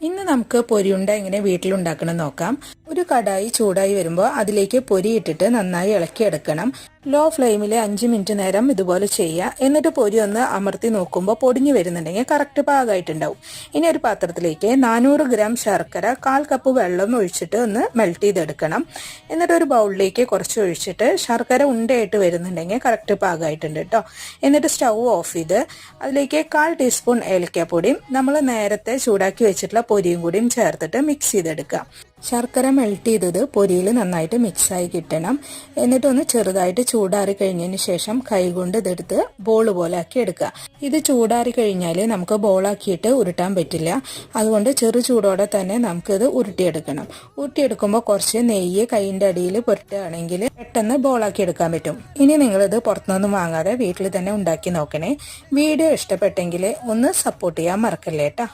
ഇന്ന് നമുക്ക് പൊരിയുണ്ട എങ്ങനെ വീട്ടിലുണ്ടാക്കണം നോക്കാം. ഒരു കടായി ചൂടായി വരുമ്പോൾ അതിലേക്ക് പൊരി ഇട്ടിട്ട് നന്നായി ഇളക്കിയെടുക്കണം. ലോ ഫ്ലെയിമിൽ 5 മിനിറ്റ് നേരം ഇതുപോലെ ചെയ്യുക. എന്നിട്ട് പൊരി ഒന്ന് അമർത്തി നോക്കുമ്പോൾ പൊടിഞ്ഞു വരുന്നുണ്ടെങ്കിൽ കറക്റ്റ് പാകമായിട്ടുണ്ടാവും. ഇനി ഒരു പാത്രത്തിലേക്ക് 400 ഗ്രാം ശർക്കര 1/4 കപ്പ് വെള്ളം ഒഴിച്ചിട്ട് ഒന്ന് മെൽറ്റ് ചെയ്തെടുക്കണം. എന്നിട്ട് ഒരു ബൗളിലേക്ക് കുറച്ച് ഒഴിച്ചിട്ട് ശർക്കര ഉണ്ടയായിട്ട് വരുന്നുണ്ടെങ്കിൽ കറക്റ്റ് പാകമായിട്ടുണ്ട് കേട്ടോ. എന്നിട്ട് സ്റ്റൗ ഓഫ് ചെയ്ത് അതിലേക്ക് 1/4 ടീസ്പൂൺ ഏലക്കാപ്പൊടിയും നമ്മൾ നേരത്തെ ചൂടാക്കി വെച്ചിട്ടുള്ള പൊരിയും കൂടിയും ചേർത്തിട്ട് മിക്സ് ചെയ്തെടുക്കാം. ശർക്കര മെൽറ്റ് ചെയ്തത് പൊരിയിൽ നന്നായിട്ട് മിക്സായി കിട്ടണം. എന്നിട്ടൊന്ന് ചെറുതായിട്ട് ചൂടാറി കഴിഞ്ഞതിന് ശേഷം കൈകൊണ്ട് ഇതെടുത്ത് ബോൾ പോലെ ആക്കി എടുക്കുക. ഇത് ചൂടാറി കഴിഞ്ഞാൽ നമുക്ക് ബോളാക്കിയിട്ട് ഉരുട്ടാൻ പറ്റില്ല. അതുകൊണ്ട് ചെറു ചൂടോടെ തന്നെ നമുക്കിത് ഉരുട്ടിയെടുക്കണം. ഉരുട്ടിയെടുക്കുമ്പോൾ കുറച്ച് നെയ്യ് കൈയിൻ്റെ അടിയിൽ പുരട്ടുകയാണെങ്കിൽ പെട്ടെന്ന് ബോളാക്കി എടുക്കാൻ പറ്റും. ഇനി നിങ്ങളിത് പുറത്തുനിന്നും വാങ്ങാതെ വീട്ടിൽ തന്നെ ഉണ്ടാക്കി നോക്കണേ. വീഡിയോ ഇഷ്ടപ്പെട്ടെങ്കിൽ ഒന്ന് സപ്പോർട്ട് ചെയ്യാൻ മറക്കല്ലേ കേട്ടോ.